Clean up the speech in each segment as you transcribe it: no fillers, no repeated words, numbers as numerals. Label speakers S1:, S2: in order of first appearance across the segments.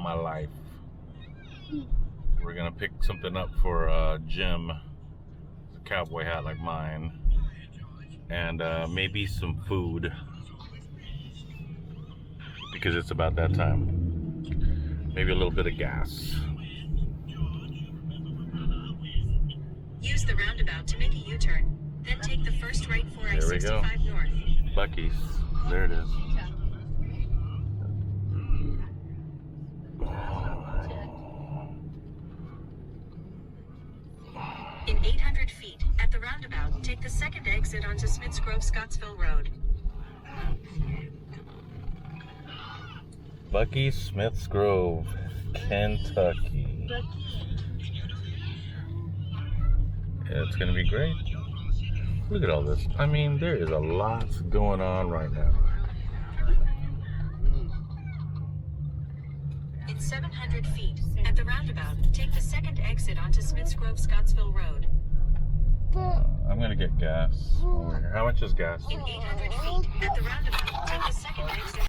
S1: my life. We're gonna pick something up for Jim. It's a cowboy hat like mine. And maybe some food. Because it's about that time. Maybe a little bit of gas.
S2: Use the roundabout to make a U-turn. Then take the first right for I-65 north.
S1: Buc-ee's. There it is.
S2: In 800 feet, at the roundabout, take the second exit onto Smiths Grove, Scottsville Road.
S1: Buc-ee's, Smiths Grove, Kentucky. Yeah, it's gonna be great. Look at all this. I mean, there is a lot going on right now.
S2: In 700 feet, at the roundabout, take the second exit onto Smiths Grove, Scottsville Road.
S1: I'm gonna get gas over here. How much is gas?
S2: In 800 feet, at the roundabout, take the second exit.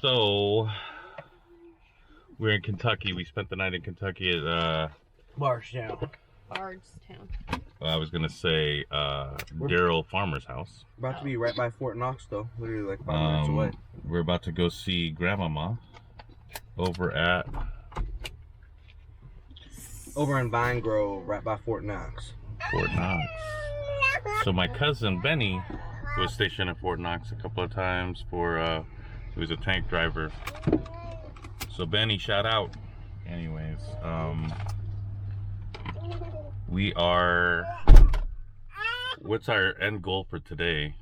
S1: So, we're in Kentucky. We spent the night in Kentucky at
S3: Bardstown.
S4: Bardstown.
S1: I was gonna say Daryl Farmer's house.
S3: About to be right by Fort Knox, though. Literally like 5 minutes away.
S1: We're about to go see Grandmama over
S3: in Vine Grove, right by Fort Knox.
S1: Fort Knox. So my cousin Benny was stationed at Fort Knox a couple of times for he was a tank driver. So Benny, shout out. Anyways, we are. What's our end goal for today?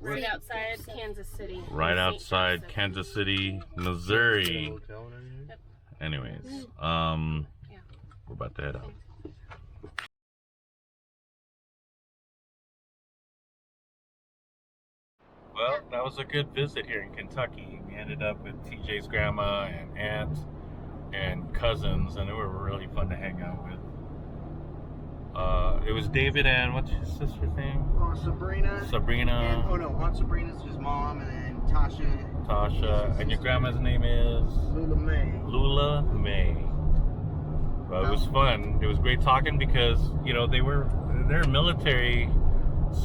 S4: Right outside Kansas City.
S1: Right outside Kansas City, Missouri. Anyways, we're about to head out. Well, that was a good visit here in Kentucky. We ended up with TJ's grandma and aunt and cousins, and they were really fun to hang out with. It was David and what's his sister's name?
S3: Sabrina.
S1: Sabrina.
S3: And, oh no, Aunt Sabrina's his mom, and then Tasha.
S1: Tasha. And your grandma's name is?
S3: Lula May.
S1: Lula May. Well, it was fun. It was great talking because, you know, they're military.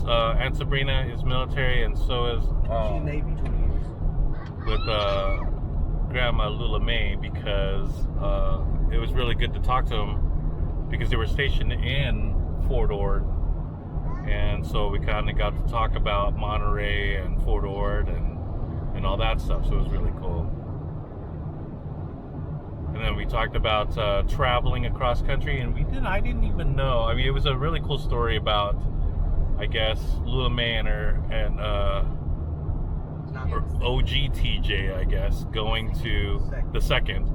S1: Aunt Sabrina is military, and so is
S3: She's Navy 20 years.
S1: with Grandma Lula May, because it was really good to talk to them because they were stationed in Fort Ord, and so we kind of got to talk about Monterey and Fort Ord and all that stuff. So it was really cool. And then we talked about traveling across country, and I didn't even know. I mean, it was a really cool story about, I guess, Lula May and her OG TJ, I guess, going to the second,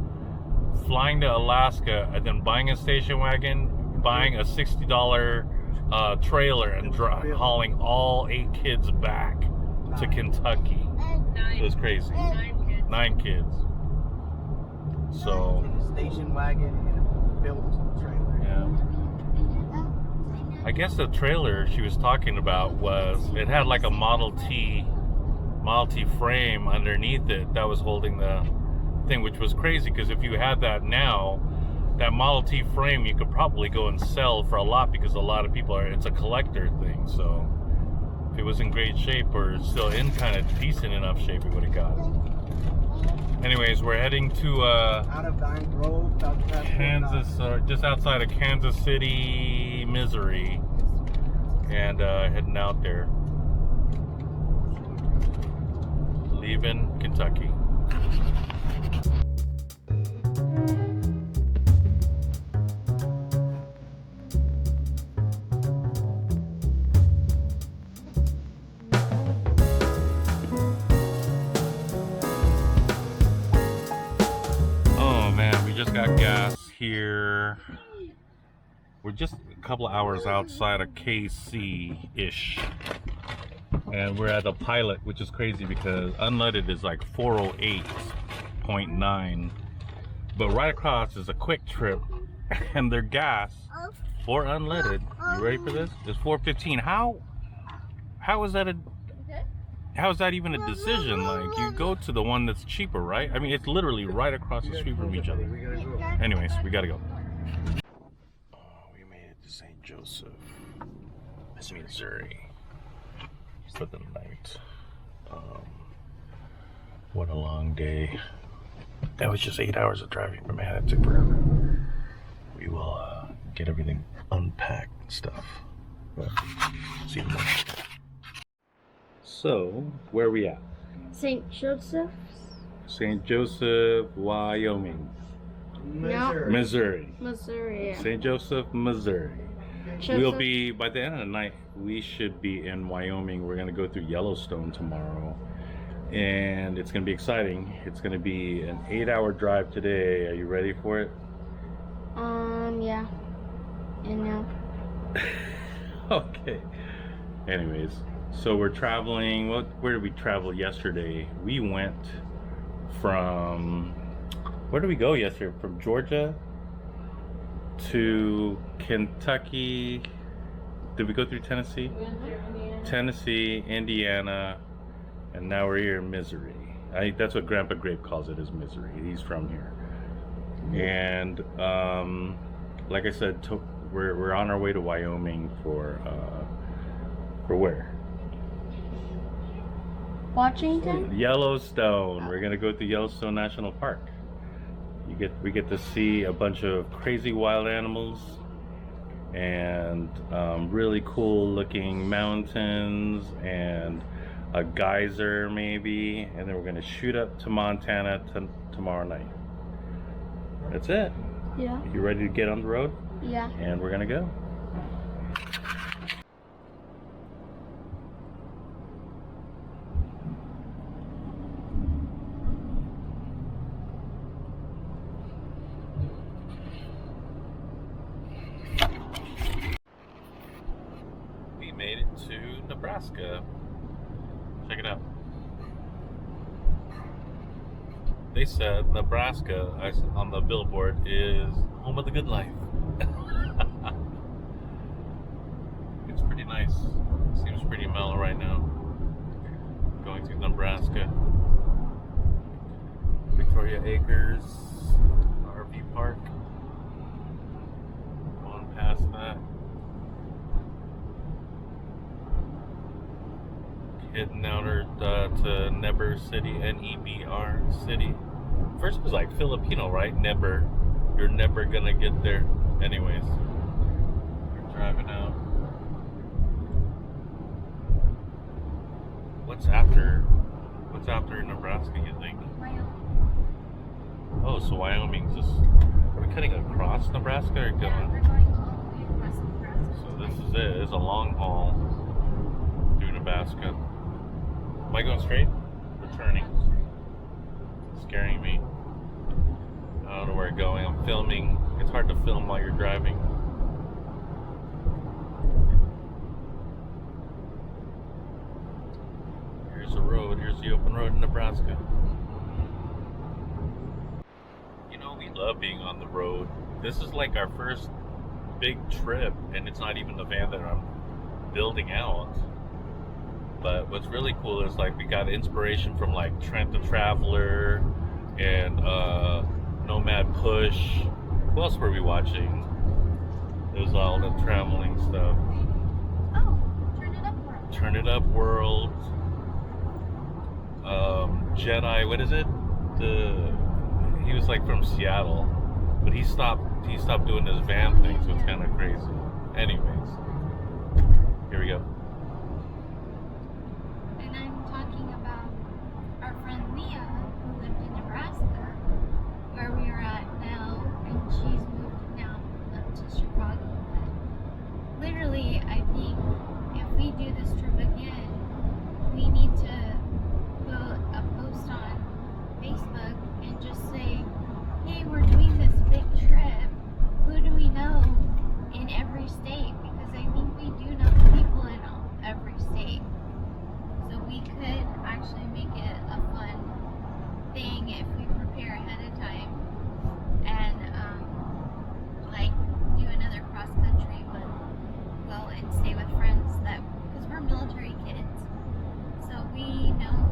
S1: flying to Alaska, and then buying a station wagon, buying a $60 trailer, and hauling all 8 kids back to Kentucky. It was crazy. 9 kids. So.
S3: In a station wagon and a built trailer.
S1: Yeah. I guess the trailer she was talking about it had like a Model T frame underneath it that was holding the thing, which was crazy because if you had that now, that Model T frame you could probably go and sell for a lot, because a lot of people it's a collector thing. So if it was in great shape or still in kind of decent enough shape, it would have got it. Anyways, we're heading to
S3: out of Vine Grove,
S1: Kansas, just outside of Kansas City, Missouri, and heading out there, leaving Kentucky. Got gas here. We're just a couple of hours outside of KC-ish, and we're at a Pilot, which is crazy because unleaded is like 408.9, but right across is a Quick Trip, and their gas for unleaded. You ready for this? It's $4.15. How is that even a decision? Like, you go to the one that's cheaper, right? I mean, it's literally right across the street from each other. Anyways, we gotta go. Oh, we made it to St. Joseph, Missouri for the night. What a long day. That was just 8 hours of driving, but man, it took forever. We will get everything unpacked and stuff. But see you tomorrow. So, where are we at?
S4: St. Joseph?
S1: St. Joseph, Wyoming. Missouri.
S4: Missouri. Yeah.
S1: St. Joseph, Missouri.
S4: Joseph.
S1: We'll be, by the end of the night, we should be in Wyoming. We're going to go through Yellowstone tomorrow. And it's going to be exciting. It's going to be an 8-hour drive today. Are you ready for it?
S4: Yeah. And no.
S1: Okay. Anyways, so we're traveling. Where did we travel yesterday? We went from, where did we go yesterday? From Georgia to Kentucky. Did we go through Tennessee? Tennessee, Indiana, and now we're here in Missouri. That's what Grandpa Grape calls it, is Missouri. He's from here. And like I said, we're on our way to Wyoming for where?
S4: Washington?
S1: Yellowstone. We're gonna go to Yellowstone National Park. We get to see a bunch of crazy wild animals and really cool looking mountains and a geyser maybe, and then we're gonna shoot up to Montana tomorrow night. That's it.
S4: Yeah.
S1: You ready to get on the road?
S4: Yeah.
S1: And we're gonna go. We made it to Nebraska. Check it out. They said Nebraska, on the billboard, is home of the good life. It's pretty nice. Seems pretty mellow right now. Going through Nebraska. Victoria Acres, RV park. Going past that. Heading out to Neber City, N-E-B-R City. First it was like Filipino, right? Neber. You're never gonna get there. Anyways, we're driving out. What's after Nebraska, you think? Oh, so Wyoming's just, are we cutting across Nebraska or going?
S4: Yeah, we're going all the way across Nebraska.
S1: So this is it. It's a long haul through Nebraska. Am I going straight? Or turning? It's scaring me. I don't know where I'm going. I'm filming. It's hard to film while you're driving. Here's the road. Here's the open road in Nebraska. You know, we love being on the road. This is like our first big trip, and it's not even the van that I'm building out. But what's really cool is, like, we got inspiration from like Trent the Traveler and Nomad Push. Who else were we watching? There's all the traveling stuff.
S4: Oh, Turn It Up World.
S1: Turn It Up World. Jedi, what is it? He was like from Seattle, but he stopped doing this van thing, so it's kind of crazy. Anyways, here we go.
S5: And I'm talking about our friend Leah, who lived in Nebraska, where we are at now, and she's moved now up to Chicago. But literally, I think if we do this trip again, we need to put a post on Facebook and just say, hey, we're doing this big trip. Who do we know in every state? Because I think we do know people in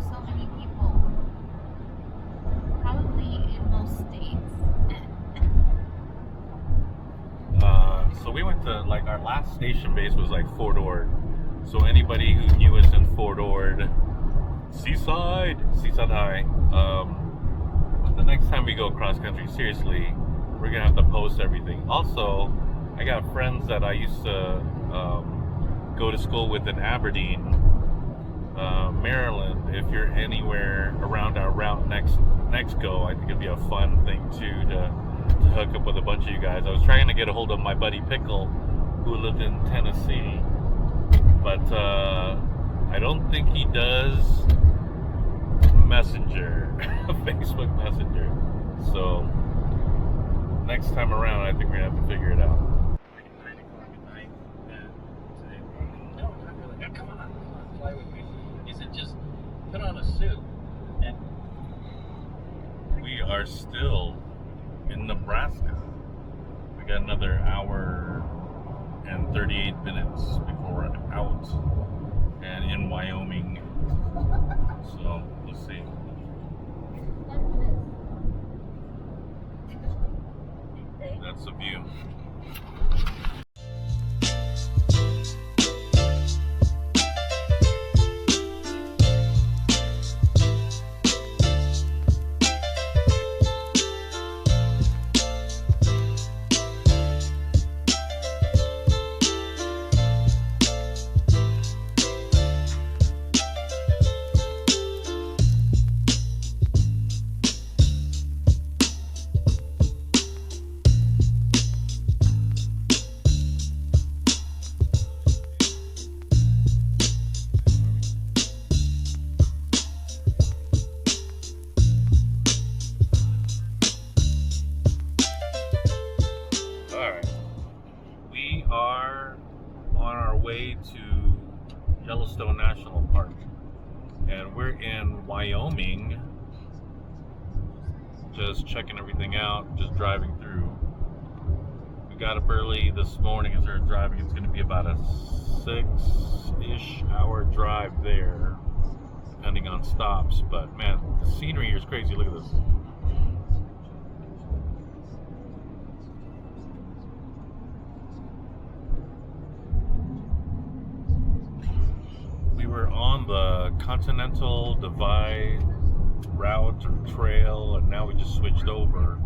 S5: so many people. Probably in most states.
S1: So we went to, like, our last station base was like Fort Ord. So anybody who knew us in Fort Ord, Seaside High. The next time we go cross country, seriously, we're gonna have to post everything. Also, I got friends that I used to go to school with in Aberdeen, Maryland. If you're anywhere around our route next go, I think it'd be a fun thing too to hook up with a bunch of you guys. I was trying to get a hold of my buddy Pickle, who lived in Tennessee, but I don't think he does Messenger, Facebook Messenger. So next time around, I think we're gonna have to figure it out.
S6: 9 o'clock at night, today. No, not really. Come on, fly with me. He said, just put on a suit. And
S1: We are still in Nebraska. We got another hour and 38 minutes before we're out and in Wyoming. So let's see. That's the view. We are on our way to Yellowstone National Park, and we're in Wyoming, just checking everything out, just driving through. We got up early this morning and started driving. It's going to be about a 6-ish hour drive there, depending on stops, but man, the scenery here is crazy. Look at this. We were on the Continental Divide route or trail, and now we just switched over,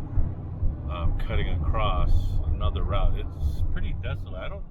S1: cutting across another route. It's pretty desolate. I don't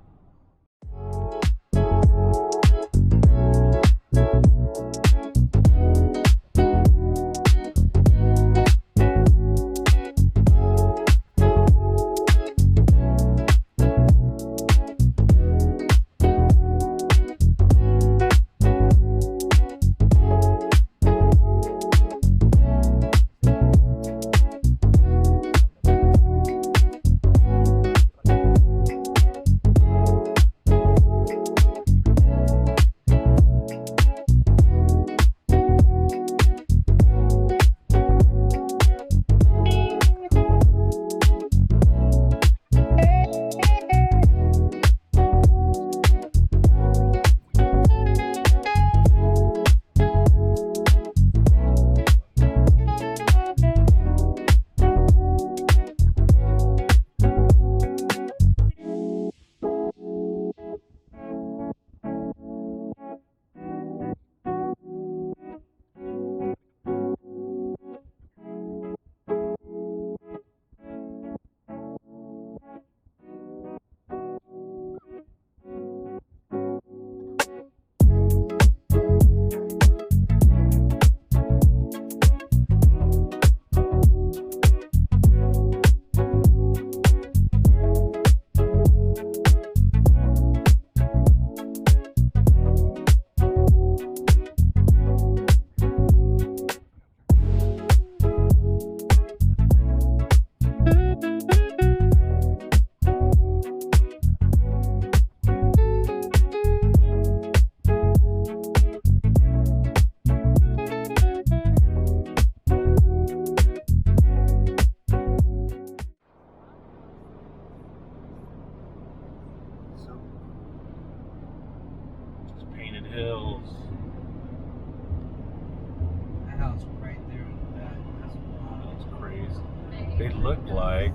S1: They look like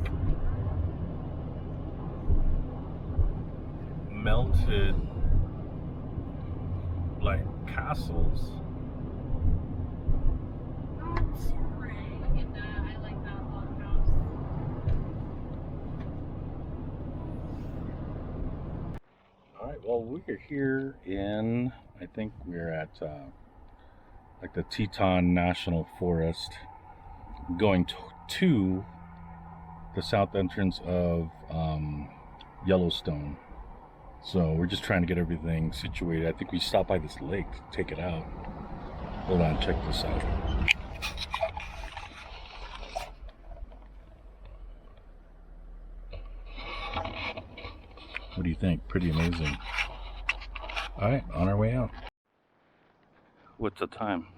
S1: melted, like castles.
S5: Look at that. I like that log house.
S1: All right, well, we're here in, I think we're at like the Teton National Forest, going to the south entrance of Yellowstone. So we're just trying to get everything situated. I think we stopped by this lake to take it out. Hold on, check this out. What do you think? Pretty amazing. All right, on our way out. What's the time?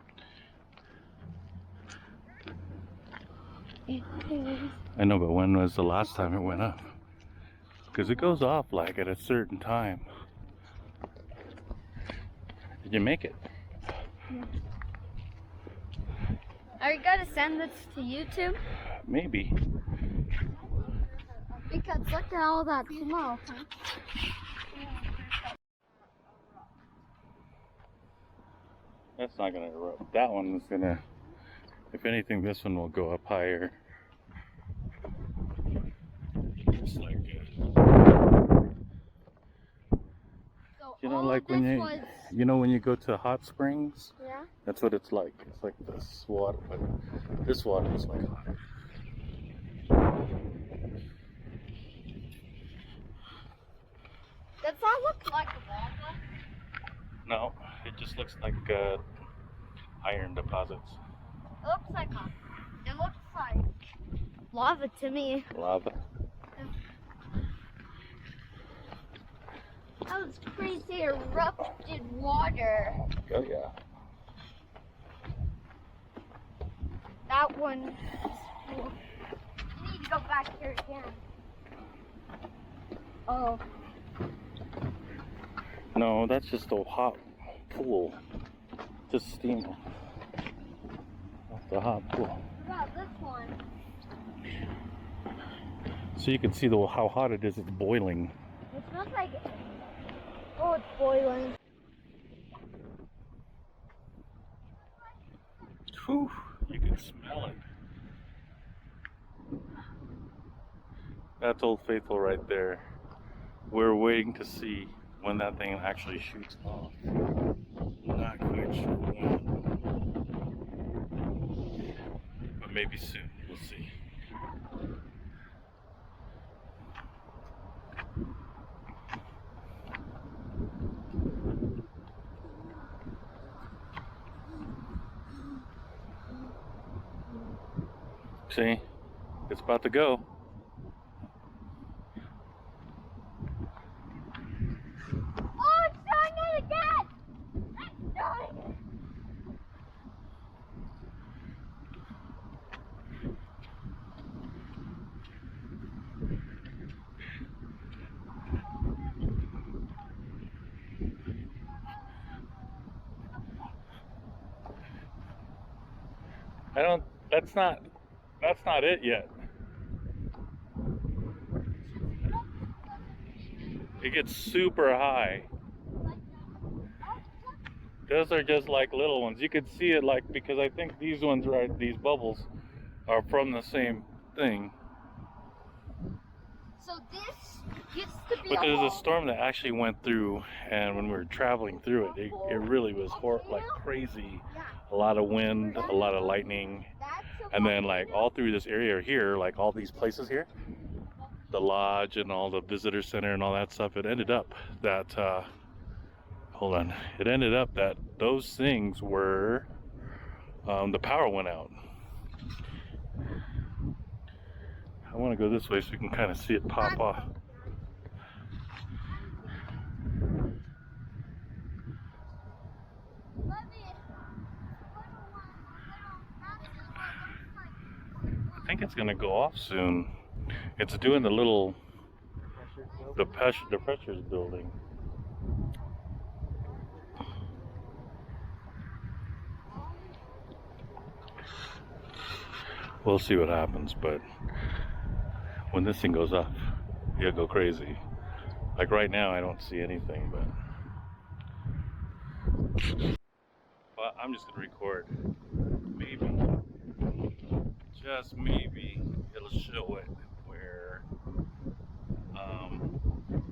S1: I know, but when was the last time it went up? Because it goes off like at a certain time. Did you make it?
S4: Yeah. Are you gonna send this to YouTube?
S1: Maybe.
S4: Because look at all that smoke.
S1: That's not gonna erupt. That one is gonna, if anything, this one will go up higher. Just like
S4: So
S1: you know,
S4: all
S1: like
S4: this
S1: when
S4: was,
S1: you know when you go to hot springs,
S4: yeah.
S1: that's what it's like. It's like this water, but this water is like hot.
S4: Does that look like lava?
S1: No, it just looks like iron deposits.
S4: It looks like lava to me.
S1: Lava.
S4: That was crazy erupted water.
S1: Oh yeah.
S4: That one is cool. You need to go back here again. Oh.
S1: No, that's just a hot pool. Just steam. That's the hot pool.
S4: What about this one?
S1: So you can see how hot it is. It's boiling.
S4: It smells like. Oh, it's boiling.
S1: Whew, you can smell it. That's Old Faithful right there. We're waiting to see when that thing actually shoots off. Not quite sure when. But maybe soon. We'll see. See? It's about to go.
S4: Oh, it's doing it again! It's doing it!
S1: That's not it yet. It gets super high. Those are just like little ones. You could see it like, because I think these ones right, these bubbles are from the same thing.
S4: So this used to be
S1: But there's
S4: hole.
S1: a storm that actually went through, and when we were traveling through it, it really was like crazy. A lot of wind, a lot of lightning, and then like all through this area here, like all these places here, the lodge and all the visitor center and all that stuff, it ended up that hold on, it ended up that those things were the power went out. I want to go this way so we can kind of see it pop off. I think it's gonna go off soon. It's doing the pressure's building. We'll see what happens, but when this thing goes up, it'll go crazy. Like right now, I don't see anything, but I'm just gonna record. Maybe, just maybe, it'll show it where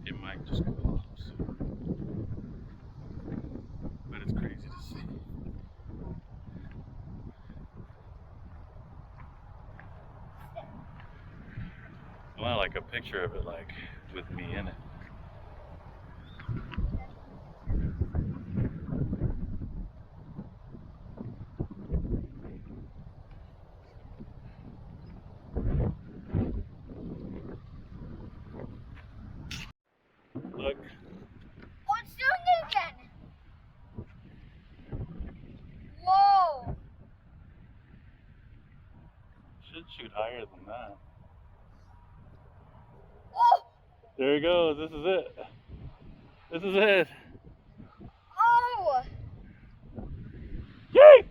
S1: it might just go off soon. But it's crazy to see. I want like a picture of it, like with me in it. Look.
S4: Oh, it's doing it again. Whoa.
S1: Should shoot higher than that.
S4: Oh.
S1: There he goes. This is it. This is it.
S4: Oh.
S1: Yay!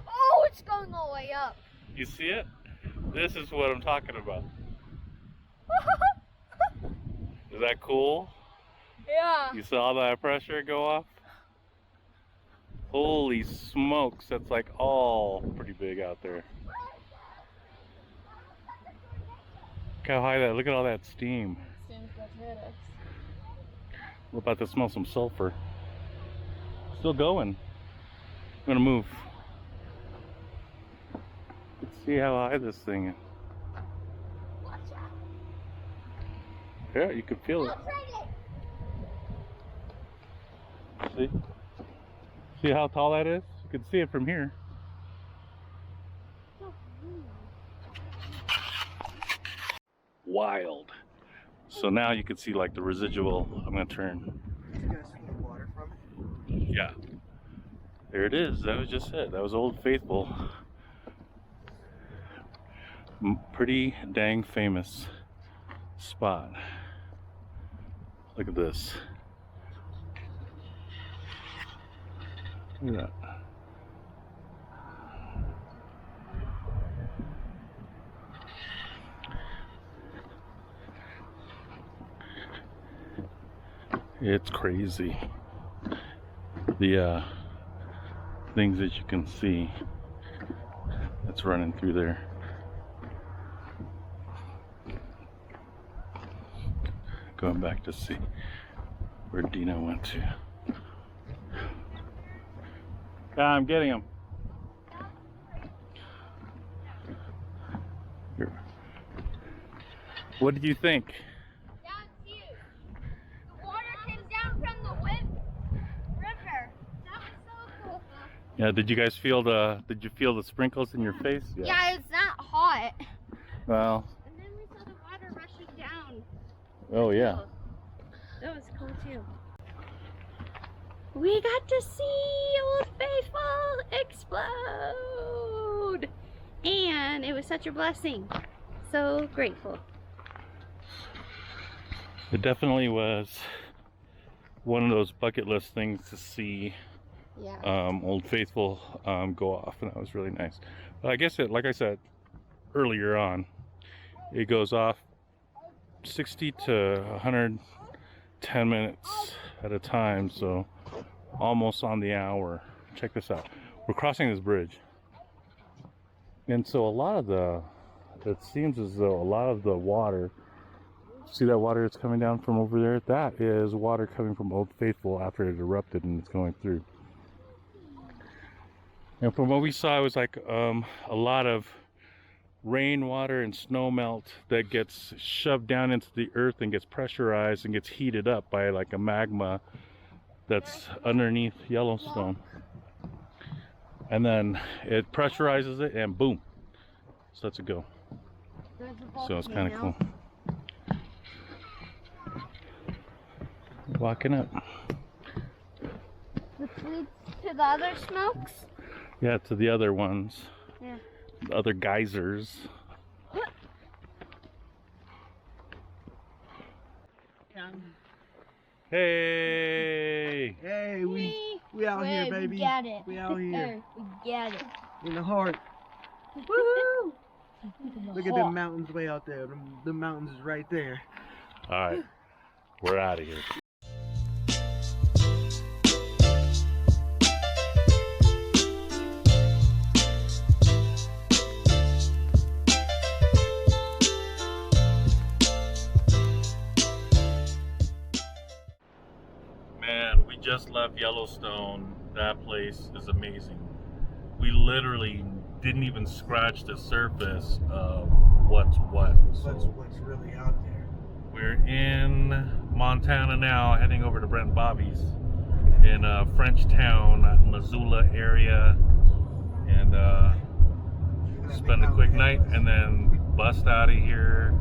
S4: Oh, it's going all the way up.
S1: You see it? This is what I'm talking about. Is that cool?
S4: Yeah.
S1: You saw that pressure go off? Holy smokes, that's like all pretty big out there. Look how high that, look at all that steam. We're about to smell some sulfur. Still going. I'm gonna move. Let's see how high this thing is. Yeah, you can feel it. See? See how tall that is? You can see it from here. Wild. So now you can see like the residual. I'm gonna turn.
S3: You guys see the water from it?
S1: Yeah. There it is. That was just it. That was Old Faithful. Pretty dang famous spot. Look at this. Look at that. It's crazy. The things that you can see that's running through there. Going back to see where Dino went to. Yeah, I'm getting him. Here. What did you think?
S4: That's huge. The water came down from the river. That was so cool.
S1: Yeah, did you guys feel did you feel the sprinkles in your face?
S4: Yeah, it's not hot.
S1: Well.
S4: And then we saw the water rushing down.
S1: Oh yeah.
S5: That was cool too. We got to see Old Faithful explode! And it was such a blessing. So grateful.
S1: It definitely was one of those bucket list things to see.
S5: Yeah.
S1: Old Faithful go off, and that was really nice. But I guess like I said earlier on, it goes off 60 to 110 minutes at a time, so almost on the hour. Check this out. We're crossing this bridge, and so it seems as though a lot of the water, see that water that's coming down from over there? That is water coming from Old Faithful after it erupted and it's going through. And from what we saw, it was like a lot of rainwater and snow melt that gets shoved down into the earth and gets pressurized and gets heated up by like a magma that's underneath Yellowstone. And then it pressurizes it and boom, so lets it go. So it's kind of cool. Walking up.
S4: Which leads to the other smokes?
S1: Yeah, to the other ones.
S4: Yeah.
S1: The other geysers. Hey!
S3: Hey, we out here, baby.
S4: We got it.
S3: We out here
S4: We got it.
S3: in the heart
S5: Woohoo!
S3: Look at them mountains way out there. The mountains is right there.
S1: All right, we're out of here. Man, we just left Yellowstone. That place is amazing. We literally didn't even scratch the surface of what's what. So
S3: What's really out there?
S1: we're in Montana now, heading over to Brent Bobby's in Frenchtown, Missoula area, and spend a quick night and then bust out of here.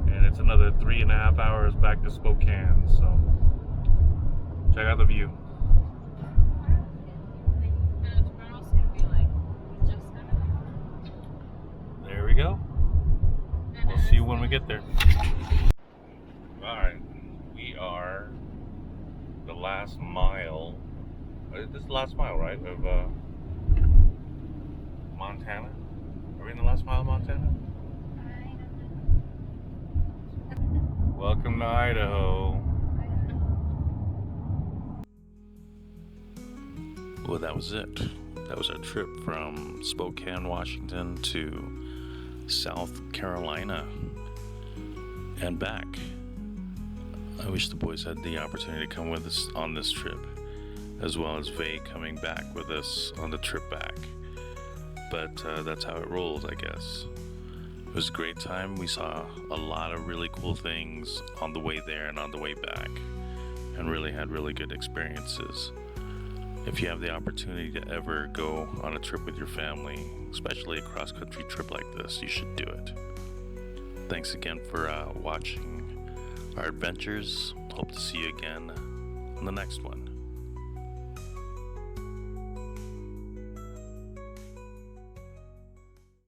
S1: And it's another 3.5 hours back to Spokane. So check out the view. There we go. We'll see you when we get there. Alright, we are the last mile. This is the last mile, right? Of Montana? Are we in the last mile of Montana? Welcome to Idaho. Well, that was it. That was our trip from Spokane, Washington to South Carolina and back. I wish the boys had the opportunity to come with us on this trip, as well as Vay coming back with us on the trip back. But that's how it rolls, I guess. It was a great time. We saw a lot of really cool things on the way there and on the way back, and really had really good experiences. If you have the opportunity to ever go on a trip with your family, especially a cross-country trip like this, you should do it. Thanks again for watching our adventures. Hope to see you again on the next one.